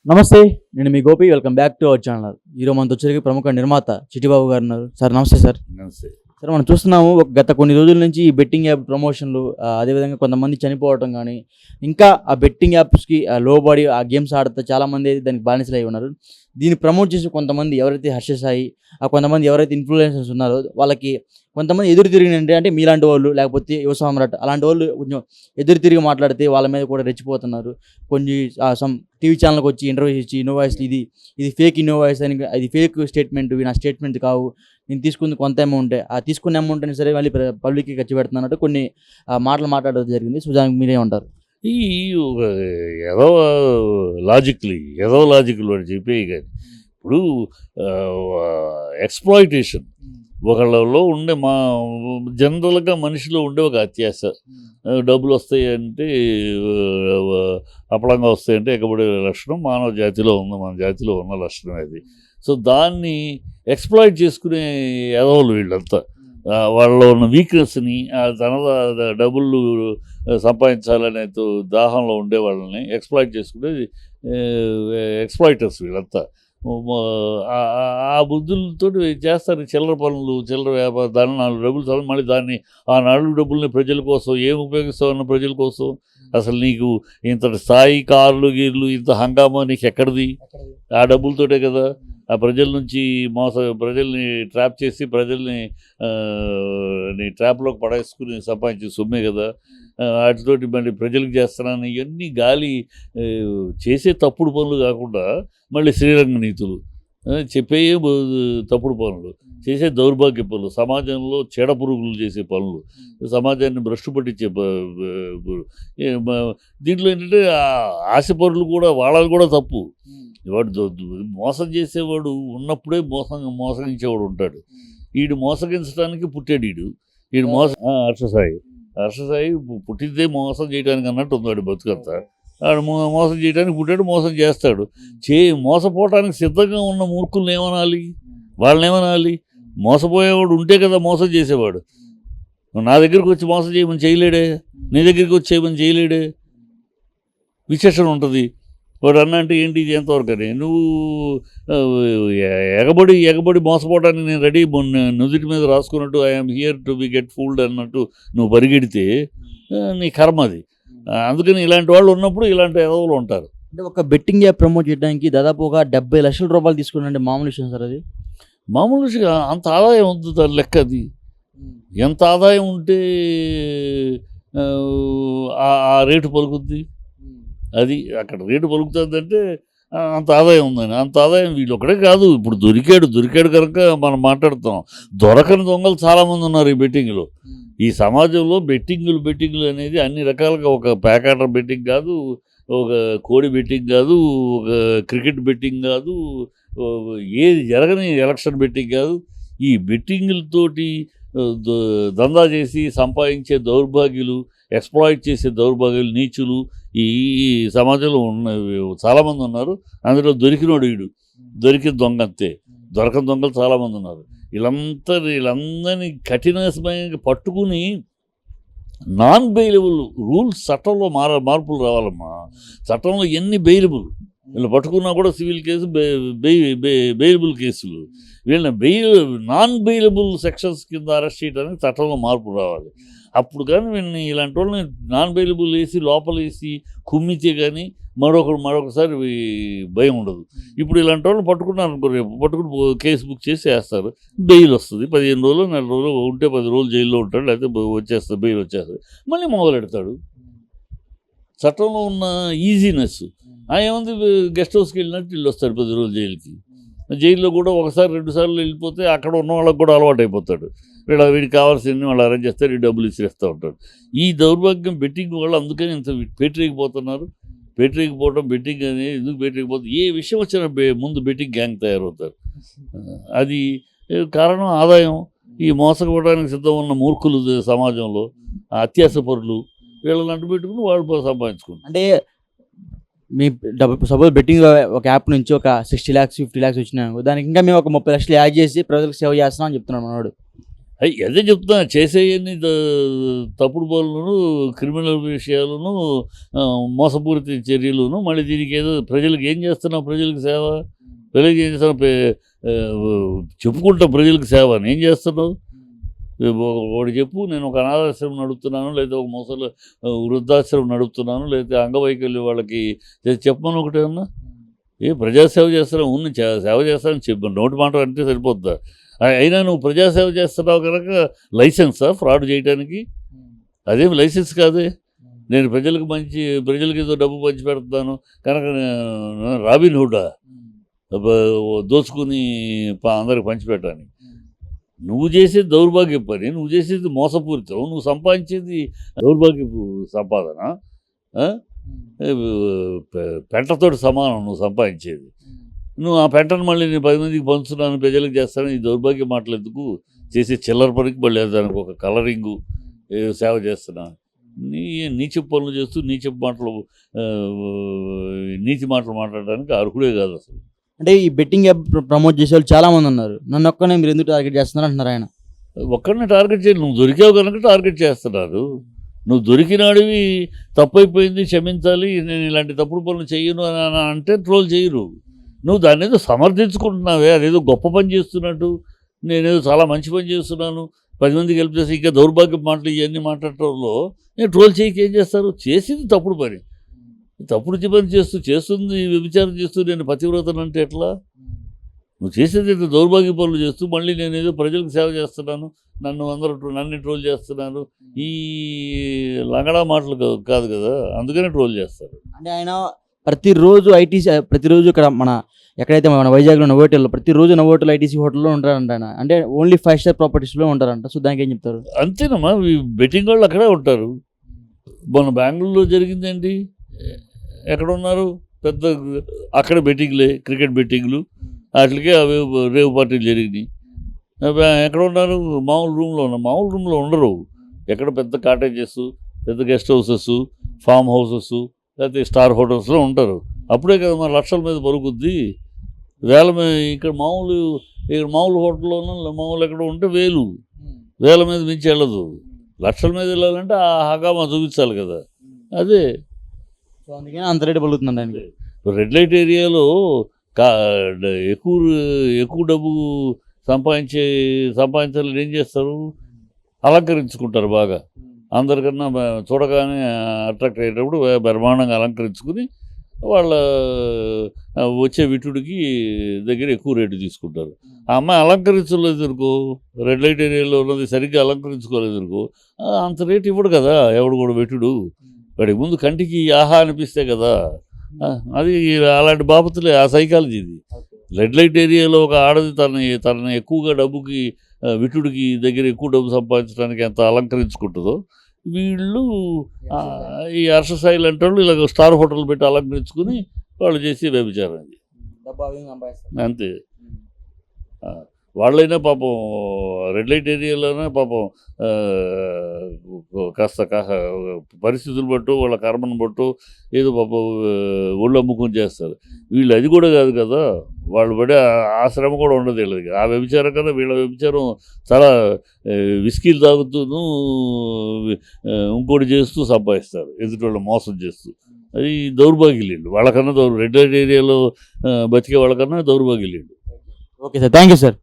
నమస్తే. నేను మీ Gopi. Welcome back to our channel. ఈరోజు మనతో వచ్చేసరికి ప్రముఖ నిర్మాత చిట్టిబాబు గారు ఉన్నారు. సార్ నమస్తే సార్. నమస్తే. సార్ మనం చూస్తున్నాము గత కొన్ని రోజుల నుంచి ఈ బెట్టింగ్ యాప్ ప్రమోషన్లు, అదేవిధంగా కొంతమంది చనిపోవటం కానీ, ఇంకా ఆ బెట్టింగ్ యాప్స్కి లోబడి ఆ గేమ్స్ ఆడితే చాలామంది దానికి బానిసలు అయి ఉన్నారు. దీన్ని ప్రమోట్ చేసి కొంతమంది ఎవరైతే హర్ష సాయి, కొంతమంది ఎవరైతే ఇన్ఫ్లుయెన్సర్స్ ఉన్నారో వాళ్ళకి కొంతమంది ఎదురు తిరిగినంటే, అంటే మీలాంటి వాళ్ళు లేకపోతే యువ సామ్రాట్ అలాంటి వాళ్ళు కొంచెం ఎదురు తిరిగి మాట్లాడితే వాళ్ళ మీద కూడా రెచ్చిపోతున్నారు. కొన్ని సమ్ టీవీ ఛానల్కి వచ్చి ఇంటర్వ్యూస్ ఇచ్చి ఇన్నోవాయిస్ ఇది ఫేక్ ఇన్నోవాయిస్ అని, అది ఫేక్ స్టేట్మెంట్, ఇవి నా స్టేట్మెంట్ కావు, నేను తీసుకుంది కొంత అమౌంటే, ఆ తీసుకున్న అమౌంట్ అయినా సరే మళ్ళీ పబ్లిక్కి ఖర్చు పెడుతున్నట్టు కొన్ని మాటలు మాట్లాడడం జరిగింది. సో దానికి మీరే ఉంటారు? ఈ ఏదో ఏదో లాజిక్లు అని చెప్పి కానీ ఇప్పుడు ఎక్స్‌ప్లాయిటేషన్ ఒకళ్ళలో ఉండే జనరల్‌గా మనిషిలో ఉండే ఒక అత్యాశ. డబ్బులు వస్తాయంటే అప్పడంగా వస్తాయంటే ఎగబడే లక్షణం మానవ జాతిలో ఉంది. మన జాతిలో ఉన్న లక్షణం అది. సో దాన్ని ఎక్స్‌ప్లాయిట్ చేసుకునే ఎదవలు వీళ్ళంతా. వాళ్ళలో ఉన్న వీక్‌నెస్‌ని, డబ్బులు సంపాదించాలనే దాహంలో ఉండే వాళ్ళని ఎక్స్‌ప్లాయిట్ చేసుకునే ఎక్స్‌ప్లాయిటర్స్ వీళ్ళంతా. ఆ బుద్ధులతో చేస్తారు చిల్లర పనులు, చిల్లర వ్యాపారం, దాన్ని 4 డబ్బులు మళ్ళీ దాన్ని ఆ 4 డబ్బుల్ని ప్రజల కోసం ఏం ఉపయోగిస్తామన్న ప్రజల కోసం. అసలు నీకు ఇంతటి స్థాయి కార్లు గీర్లు ఇంత హంగామా నీకు ఎక్కడిది? ఆ డబ్బులతోటే కదా ఆ ప్రజల నుంచి ప్రజల్ని ట్రాప్ చేసి ప్రజల్ని నీ ట్రాప్లోకి పడేసుకుని సంపాదించే సొమ్మే కదా. వాటితోటి మళ్ళీ ప్రజలకు చేస్తున్నాను ఇవన్నీ గాలి చేసే తప్పుడు పనులు కాకుండా మళ్ళీ శ్రీరంగ నీతులు చెప్పే తప్పుడు పనులు, చేసే దౌర్భాగ్య పనులు, సమాజంలో చెడ పురుగులు చేసే పనులు, సమాజాన్ని భ్రష్టు పట్టించే దీంట్లో ఏంటంటే ఆశపరులు కూడా వాళ్ళది కూడా తప్పు. వాడు మోసం చేసేవాడు ఉన్నప్పుడే మోసగించేవాడు ఉంటాడు. వీడు మోసగించడానికి పుట్టాడు. వీడు హర్షసాయి పుట్టిందే మోసం చేయడానికి అన్నట్టు ఉంది వాడు బతుకంతా. వాడు మోసం చేయడానికి పుట్టాడు, మోసం చేస్తాడు. మోసపోవటానికి సిద్ధంగా ఉన్న మూర్ఖుల్ని ఏమనాలి? వాళ్ళని ఏమనాలి? మోసపోయేవాడు ఉంటే కదా మోసం చేసేవాడు. నా దగ్గరికి వచ్చి మోసం చేయమని చేయలేడే, నీ దగ్గరికి వచ్చి చేయమని చేయలేడే. విశేషణ ఉంటుంది. వాడు అన్న అంటే ఏంటి ఇది ఎంతవరకు అని. నువ్వు ఎగబడి మోసపోవడానికి నేను రెడీ, నుదుటి మీద రాసుకున్నట్టు I'm here to be get fooled అన్నట్టు నువ్వు పరిగెడితే నీ కర్మ అది. అందుకని ఇలాంటి వాళ్ళు ఉన్నప్పుడు ఇలాంటి ఎదవలు ఉంటారు. అంటే ఒక బెట్టింగ్ యాప్ ప్రమోట్ చేయడానికి దాదాపు ఒక 70 లక్షల రూపాయలు తీసుకున్నాంటే మామూలు విషయం సార్ అది? మామూలు విషయం. అంత ఆదాయం ఉంది దాని లెక్క. అది ఎంత ఆదాయం ఉంటే ఆ రేటు పలుకుద్ది. అది అక్కడ రేటు పలుకుతుందంటే అంత ఆదాయం ఉందని. అంత ఆదాయం వీళ్ళు ఒకటే కాదు. ఇప్పుడు దొరికాడు కనుక మనం మాట్లాడుతాం. దొరకని దొంగలు చాలామంది ఉన్నారు ఈ బెట్టింగ్లో. ఈ సమాజంలో బెట్టింగులు అనేది అన్ని రకాలుగా, ఒక ప్యాకాటర్ బెట్టింగ్ కాదు, ఒక కోడి బెట్టింగ్ కాదు, ఒక క్రికెట్ బెట్టింగ్ కాదు, ఏది జరగని ఎలక్షన్ బెట్టింగ్ కాదు. ఈ బెట్టింగులతోటి దందా చేసి సంపాదించే దౌర్భాగ్యులు, ఎక్స్‌ప్లాయిట్ చేసే దౌర్భాగ్యులు, నీచులు ఈ సమాజంలో చాలామంది ఉన్నారు. అందులో దొరికిన దొంగ అంతే. దొరకని దొంగలు చాలామంది ఉన్నారు. వీళ్ళందరినీ కఠినమైన పట్టుకుని నాన్ బెయిలబుల్ రూల్స్ చట్టంలో మార్పులు రావాలమ్మా. చట్టంలో ఎన్ని బెయిలబుల్ వీళ్ళు పట్టుకున్నా కూడా సివిల్ కేసు, బెయిలబుల్ కేసులు. వీళ్ళని నాన్ బెయిలబుల్ సెక్షన్స్ కింద అరెస్ట్ చేయడానికి చట్టంలో మార్పు రావాలి. అప్పుడు కానీ వీళ్ళని ఇలాంటి వాళ్ళని నాన్ బెయిలబుల్ వేసి లోపల వేసి కుమ్మితే కానీ మరొకసారి భయం ఉండదు. ఇప్పుడు ఇలాంటి వాళ్ళని పట్టుకున్నారు అనుకో, రేపు పట్టుకుని కేసు బుక్ చేసి వేస్తారు, బెయిల్ వస్తుంది. 15 రోజులు 4 రోజులు ఉంటే 10 రోజులు జైల్లో ఉంటాడు, లేకపోతే బెయిల్ వచ్చేస్తుంది, మళ్ళీ మొదలెడతాడు. చట్టంలో ఉన్న ఈజీనెస్ ఏముంది. గెస్ట్ హౌస్కి వెళ్ళినట్టు వీళ్ళు వస్తారు 10 రోజులు జైలుకి. జైల్లో కూడా 1-2 సార్లు వెళ్ళిపోతే అక్కడ ఉన్న వాళ్ళకి కూడా అలవాటు అయిపోతాడు. వీడికి కావాల్సింది వాళ్ళు అరేంజ్ చేస్తారు, ఈ డబ్బులు ఇసిరేస్తూ ఉంటాడు. ఈ దౌర్భాగ్యం బెట్టింగ్ వాళ్ళు అందుకని ఇంత పేటరీకిపోతున్నారు. బెట్టింగ్ అనేది ఎందుకు పేటరీకిపోతుంది? ఏ విషయం వచ్చినా ముందు బెట్టింగ్ గ్యాంగ్ తయారవుతారు. అది కారణం ఆదాయం. ఈ మోసపోవడానికి సిద్ధం ఉన్న మూర్ఖులు సమాజంలో, అత్యాస పరులు, వీళ్ళని అంటు పెట్టుకుని వాళ్ళు సంపాదించుకుంటారు. అంటే మీ డబ్బు సపోజ్ బెట్టింగ్ ఒక యాప్ నుంచి ఒక 60 lakhs 50 lakhs వచ్చినా దానికి ఇంకా మేము ఒక 30 లక్షలు యాడ్ చేసి ప్రజలకు సేవ చేస్తున్నాం అని చెప్తున్నాడు మనోడు. అదే చెప్తున్నా, చేసేయన్ని తప్పుడు పనులను, క్రిమినల్ విషయాలను, మోసపూరిత చర్యలను, మళ్ళీ దీనికి ఏదో ప్రజలకు ఏం చేస్తున్నావు, ప్రజలకు సేవ, ప్రజలకు ఏం చేస్తున్నావు, చెప్పుకుంటాం ప్రజలకు సేవ అని ఏం చేస్తున్నావు. ఒకటి చెప్పు, నేను ఒక అనాథాశ్రమం నడుపుతున్నాను, లేదా ఒక ముసలి వృద్ధాశ్రమం నడుపుతున్నాను, లేదా అంగవైకల్యం వాళ్ళకి చెప్పమని ఒకటి ఏమన్నా. ప్రజాసేవ చేస్తున్నావు, ఉన్న సేవ చేస్తానని చెప్పు, నోటి మాట అంటే సరిపోద్దా. అయినా నువ్వు ప్రజాసేవ చేస్తున్నావు కనుక లైసెన్సా ఫ్రాడ్ చేయడానికి? అదేమి లైసెన్స్ కాదే. నేను ప్రజలకు ఏదో డబ్బు పంచి పెడుతున్నాను కనుక రాబిన్ హుడా దోచుకుని అందరికి పంచిపెట్టాను. నువ్వు చేసేది దౌర్భాగ్య పని, నువ్వు చేసేది మోసపూరితం, నువ్వు సంపాదించేది దౌర్భాగ్యపు సంపాదన. పెంటతోటి సమానం నువ్వు సంపాదించేది. నువ్వు ఆ పెంటను మళ్ళీ నేను 10 మందికి పంచుతున్నాను, ప్రజలకు చేస్తాను, ఈ దౌర్భాగ్య మాటలు ఎందుకు? చేసే చిల్లర పనికి మళ్ళీ దానికి ఒక కలరింగు సేవ చేస్తున్నా. నీచపు పనులు చేస్తూ నీచపు మాటలు, నీతి మాటలు మాట్లాడడానికి అర్హుడే కాదు అసలు. అంటే ఈ బెట్టింగ్ యాప్ ప్రమోట్ చేసే వాళ్ళు చాలా మంది ఉన్నారు. నన్ను ఒక్కనే మీరు ఎందుకు టార్గెట్ చేస్తున్నారు అంటున్నారు ఆయన. ఒక్కరిని టార్గెట్ చేయాలి, నువ్వు దొరికావు కనుక టార్గెట్ చేస్తున్నారు. నువ్వు దొరికినాడివి, తప్పైపోయింది, క్షమించాలి, నేను ఇలాంటి తప్పుడు పనులు చెయ్యను అని అంటే ట్రోల్ చేయరు. నువ్వు దాన్ని ఏదో సమర్థించుకుంటున్నావే, అదేదో గొప్ప పని చేస్తున్నట్టు, నేనేదో చాలా మంచి పని చేస్తున్నాను, 10 మందికి హెల్ప్ చేసి ఇంకా దౌర్భాగ్య మాటలు ఇవన్నీ మాట్లాడటంలో నేను ట్రోల్ చేయక ఏం చేస్తారు? చేసింది తప్పుడు పని, తప్పుడు పని చేస్తుంది వ్యభిచారం చేస్తూ నేను పతివ్రతను అంటే ఎట్లా? నువ్వు చేసేది దౌర్భాగ్య పనులు చేస్తూ మళ్ళీ నేనేదో ప్రజలకు సేవ చేస్తున్నాను, నన్ను ట్రోల్ చేస్తున్నాను, ఈ లంగడా మాటలు కాదు కదా, అందుకనే ట్రోల్ చేస్తారు. అంటే ఆయన ప్రతిరోజు ఇక్కడ ఎక్కడైతే మన వైజాగ్లో నవోటల్లో ప్రతిరోజు నవోటల్ ఐటీసీ హోటల్లో ఉంటారంట ఆయన. అంటే ఓన్లీ 5 స్టార్ ప్రాపర్టీస్లో ఉంటారంట. సో దానికి ఏం చెప్తారు? అంతేనమ్మా, ఈ బెట్టింగ్ వాళ్ళు అక్కడే ఉంటారు. మన బెంగళూరులో జరిగిందేంటి, ఎక్కడ ఉన్నారు పెద్ద, అక్కడ బెట్టింగ్లే, క్రికెట్ బెట్టింగ్లు, వాటికే అవి రేవ్ పార్టీలు జరిగినాయి. ఎక్కడ ఉన్నారు? మామూలు రూమ్లో ఉండరు. ఎక్కడ పెద్ద కాటేజెస్, పెద్ద గెస్ట్ హౌసెస్, ఫామ్ హౌసెస్, లేకపోతే స్టార్ హోటల్స్లో ఉంటారు. అప్పుడే కదా మన లక్షల మీద పలుకుద్ది. వేల మీద ఇక్కడ మామూలు హోటల్లోనూ మామూలు ఎక్కడ ఉంటే వేల మీద మించి వెళ్ళదు. లక్షల మీద వెళ్ళాలంటే ఆ హగామా చూపించాలి కదా. అదే సో అందుకని అంత రేటు పలుకుతుంది ఆయనకి. రెడ్ లైట్ ఏరియాలో ఎక్కువ డబ్బు సంపాదించాలని ఏం చేస్తారు? అలంకరించుకుంటారు బాగా. అందరికన్నా చూడగానే అట్రాక్ట్ అయ్యేటప్పుడు బ్రహ్మాండంగా అలంకరించుకుని వాళ్ళ వచ్చే విటుడికి దగ్గర ఎక్కువ రేటు తీసుకుంటారు. ఆ అమ్మాయి అలంకరించలేదు అనుకో, రెడ్ లైట్ ఏరియాలో ఉన్నది సరిగ్గా అలంకరించుకోలేదు అనుకో, అంత రేటు ఇవ్వడు కదా ఎవడు కూడా విటుడు. వాడికి ముందు కంటికి ఆహా అనిపిస్తే కదా. అది అలాంటి బాపతులే, ఆ సైకాలజీ ఇది. రెడ్ లైట్ ఏరియాలో ఒక ఆడది తనని ఎక్కువగా డబ్బుకి, విటుడికి దగ్గర ఎక్కువ డబ్బు సంపాదించడానికి ఎంత అలంకరించుకుంటుందో, వీళ్ళు ఈ హర్షసాయి లాంటి వాళ్ళు ఇలాగ స్టార్ హోటల్ పెట్టి అలంకరించుకుని వాళ్ళు చేసి వ్యభిచారం. అది అంతే. వాళ్ళైనా పాపం రెడ్ లైట్ ఏరియాలోనే పాపం కాస్త పరిస్థితులు బట్టు, వాళ్ళ కర్మను బట్టు ఏదో పాపం ఒళ్ళు అమ్ముకొని చేస్తారు. వీళ్ళు అది కూడా కాదు కదా, వాళ్ళు పడే ఆ శ్రమ కూడా ఉండదు వీళ్ళకి. ఆ వ్యభిచారం కదా, వీళ్ళ వ్యభిచారం చాలా విస్కీలు తాగుతూను ఇంకోటి చేస్తూ సంపాదిస్తారు, ఎదుటి వాళ్ళు మోసం చేస్తూ. అది దౌర్భాగ్యులు. వాళ్ళకన్నా రెడ్ లైట్ ఏరియాలో బతికే వాళ్ళకన్నా దౌర్భాగ్యులు. Okay sir, thank you sir.